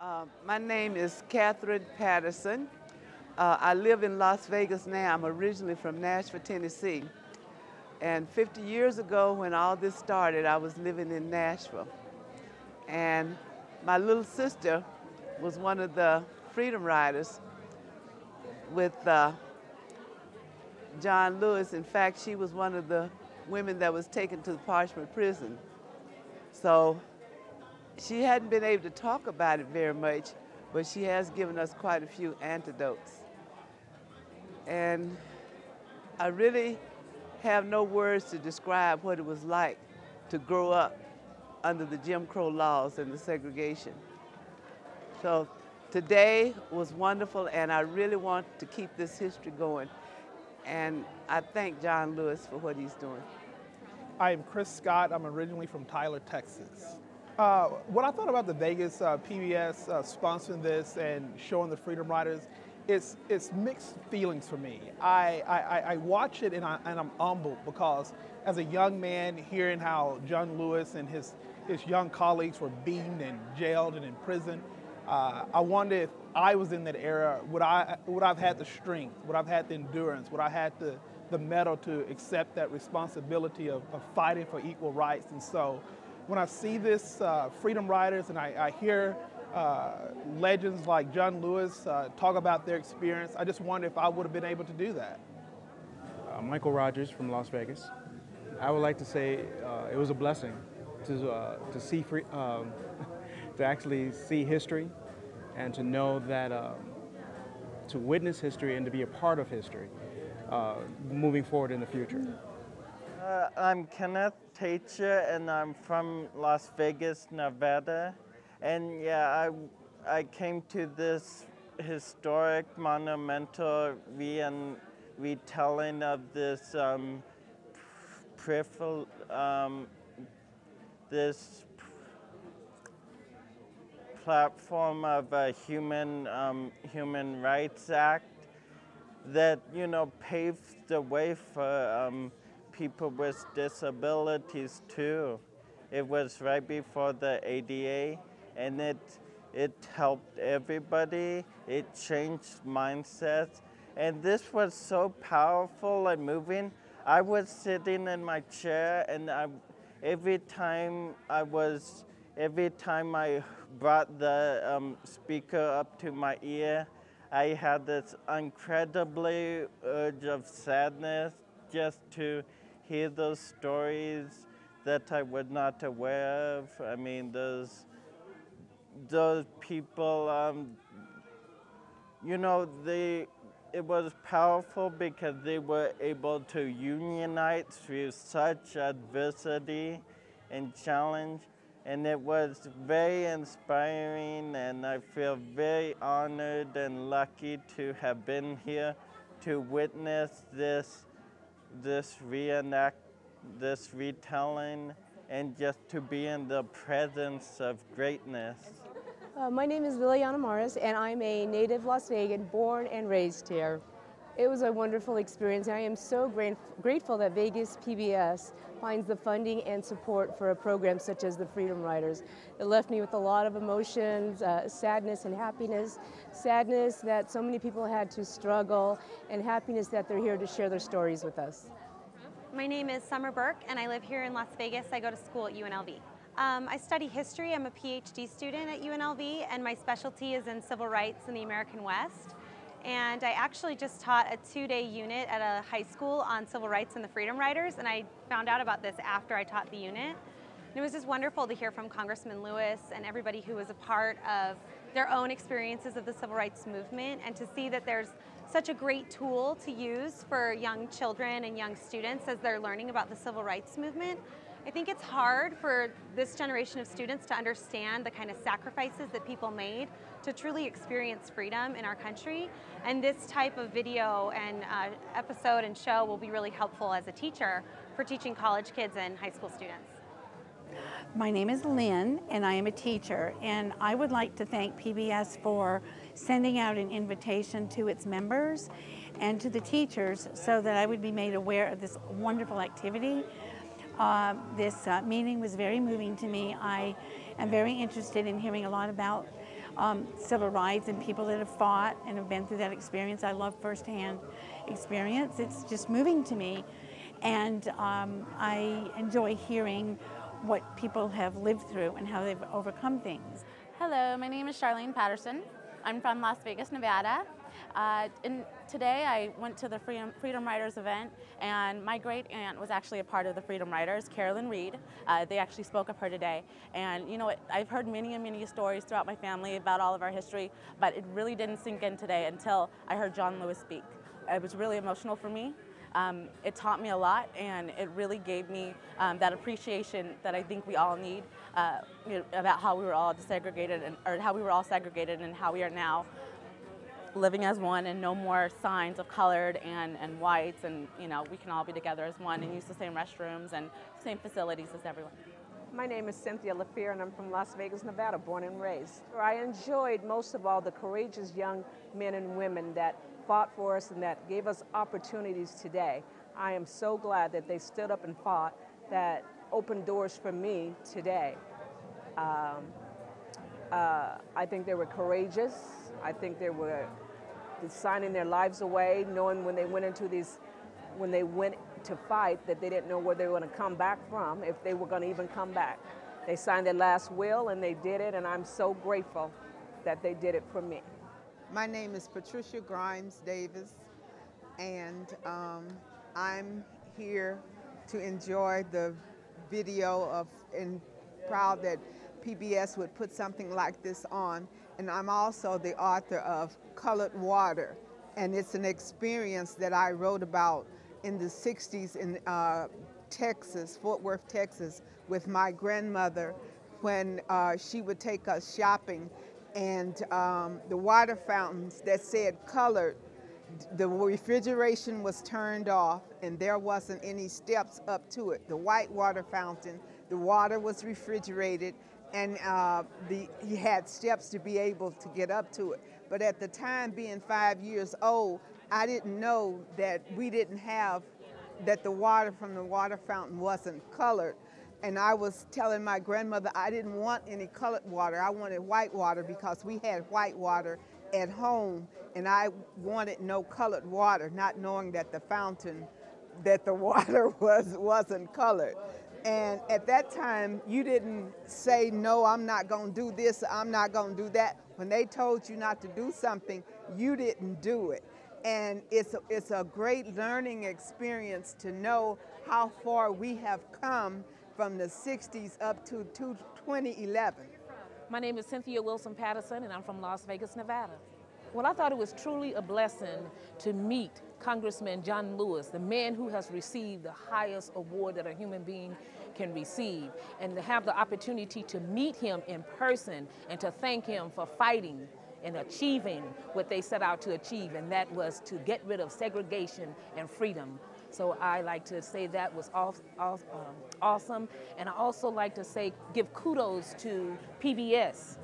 My name is Catherine Patterson. I live in Las Vegas now. I'm originally from Nashville, Tennessee. And 50 years ago, when all this started, I was living in Nashville. And my little sister was one of the Freedom Riders with John Lewis. In fact, she was one of the women that was taken to the Parchment Prison. So she hadn't been able to talk about it very much, but she has given us quite a few antidotes. And I really have no words to describe what it was like to grow up under the Jim Crow laws and the segregation. So today was wonderful, and I really want to keep this history going. And I thank John Lewis for what he's doing. I am Chris Scott. I'm originally from Tyler, Texas. What I thought about the Vegas PBS sponsoring this and showing the Freedom Riders, it's mixed feelings for me. I watch it and I'm humbled because as a young man, hearing how John Lewis and his young colleagues were beaten and jailed and in prison, I wonder if I was in that era, would I've had the strength, would I've had the endurance, would I had the mettle to accept that responsibility of fighting for equal rights. And so when I see this Freedom Riders and I hear legends like John Lewis talk about their experience, I just wonder if I would have been able to do that. Michael Rogers from Las Vegas. I would like to say it was a blessing to see to actually see history and to know that to witness history and to be a part of history moving forward in the future. I'm Kenneth Teacher, and I'm from Las Vegas, Nevada. And yeah, I came to this historic, monumental retelling of this this platform of a human rights act that paved the way for people with disabilities too. It was right before the ADA, and it helped everybody. It changed mindsets, and this was so powerful and moving. I was sitting in my chair, and every time I brought the speaker up to my ear, I had this incredibly urge of sadness just to hear those stories that I was not aware of. I mean, those people, it was powerful because they were able to unite through such adversity and challenge. And it was very inspiring, and I feel very honored and lucky to have been here to witness this retelling, and just to be in the presence of greatness. My name is Liliana Morris, and I'm a native Las Vegan, born and raised here. It was a wonderful experience, and I am so grateful that Vegas PBS finds the funding and support for a program such as the Freedom Riders. It left me with a lot of emotions, sadness and happiness. Sadness that so many people had to struggle, and happiness that they're here to share their stories with us. My name is Summer Burke, and I live here in Las Vegas. I go to school at UNLV. I study history. I'm a PhD student at UNLV, and my specialty is in civil rights in the American West. And I actually just taught a 2-day unit at a high school on civil rights and the Freedom Riders, and I found out about this after I taught the unit. And it was just wonderful to hear from Congressman Lewis and everybody who was a part of their own experiences of the civil rights movement, and to see that there's such a great tool to use for young children and young students as they're learning about the civil rights movement. I think it's hard for this generation of students to understand the kind of sacrifices that people made to truly experience freedom in our country. And this type of video and episode and show will be really helpful as a teacher for teaching college kids and high school students. My name is Lynn, and I am a teacher, and I would like to thank PBS for sending out an invitation to its members and to the teachers so that I would be made aware of this wonderful activity. This meeting was very moving to me. I am very interested in hearing a lot about civil rights and people that have fought and have been through that experience. I love firsthand experience. It's just moving to me. And I enjoy hearing what people have lived through and how they've overcome things. Hello, my name is Charlene Patterson. I'm from Las Vegas, Nevada. And today I went to the Freedom Riders event, and my great aunt was actually a part of the Freedom Riders, Carolyn Reed. They actually spoke of her today. And you know, I've heard many stories throughout my family about all of our history, but it really didn't sink in today until I heard John Lewis speak. It was really emotional for me. It taught me a lot, and it really gave me that appreciation that I think we all need about how we were all desegregated, or how we were all segregated, and how we are now living as one, and no more signs of colored and whites, and you know, we can all be together as one and use the same restrooms and same facilities as everyone. My name is Cynthia LaFear, and I'm from Las Vegas, Nevada, born and raised. I enjoyed most of all the courageous young men and women that fought for us and that gave us opportunities today. I am so glad that they stood up and fought, that opened doors for me today. I think they were courageous. I think they were signing their lives away, knowing when they went to fight that they didn't know where they were going to come back from, if they were going to even come back. They signed their last will and they did it, and I'm so grateful that they did it for me. My name is Patricia Grimes Davis, and I'm here to enjoy the video and proud that PBS would put something like this on. And I'm also the author of Colored Water, and it's an experience that I wrote about in the 60s in Texas, Fort Worth, Texas, with my grandmother when she would take us shopping, and the water fountains that said colored, the refrigeration was turned off and there wasn't any steps up to it. The white water fountain, the water was refrigerated, and he had steps to be able to get up to it. But at the time, being 5 years old, I didn't know that that the water from the water fountain wasn't colored. And I was telling my grandmother I didn't want any colored water. I wanted white water because we had white water at home, and I wanted no colored water, not knowing that the water wasn't colored. And at that time, you didn't say, no, I'm not going to do this, I'm not going to do that. When they told you not to do something, you didn't do it. And it's a great learning experience to know how far we have come from the 60s up to 2011. My name is Cynthia Wilson Patterson, and I'm from Las Vegas, Nevada. Well, I thought it was truly a blessing to meet Congressman John Lewis, the man who has received the highest award that a human being can receive, and to have the opportunity to meet him in person and to thank him for fighting and achieving what they set out to achieve, and that was to get rid of segregation and freedom. So I like to say that was awesome, and I also like to give kudos to PBS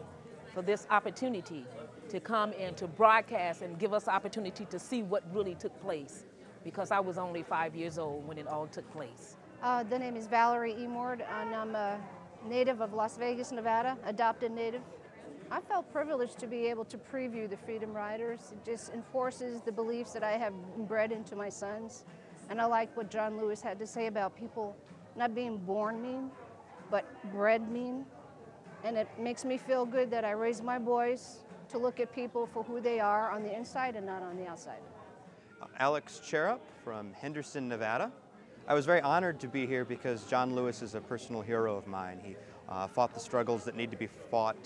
for this opportunity to come and to broadcast and give us the opportunity to see what really took place, because I was only 5 years old when it all took place. The name is Valerie Emord, and I'm a native of Las Vegas, Nevada, adopted native. I felt privileged to be able to preview the Freedom Riders. It just enforces the beliefs that I have bred into my sons. And I like what John Lewis had to say about people not being born mean, but bred mean. And it makes me feel good that I raise my boys to look at people for who they are on the inside and not on the outside. Alex Cherup from Henderson, Nevada. I was very honored to be here because John Lewis is a personal hero of mine. He fought the struggles that needed to be fought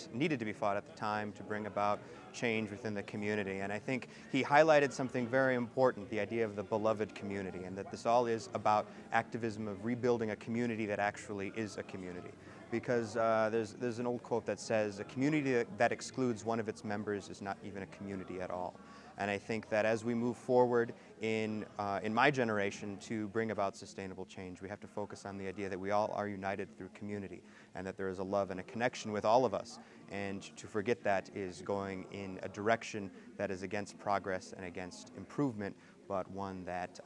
at the time to bring about change within the community. And I think he highlighted something very important, the idea of the beloved community, and that this all is about activism of rebuilding a community that actually is a community. Because there's an old quote that says, a community that excludes one of its members is not even a community at all. And I think that as we move forward in my generation to bring about sustainable change, we have to focus on the idea that we all are united through community, and that there is a love and a connection with all of us. And to forget that is going in a direction that is against progress and against improvement, but one that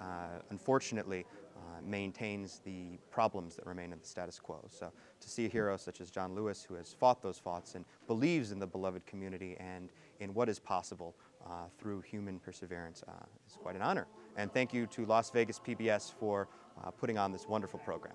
unfortunately maintains the problems that remain in the status quo. So to see a hero such as John Lewis, who has fought those fights and believes in the beloved community and in what is possible through human perseverance is quite an honor. And thank you to Las Vegas PBS for putting on this wonderful program.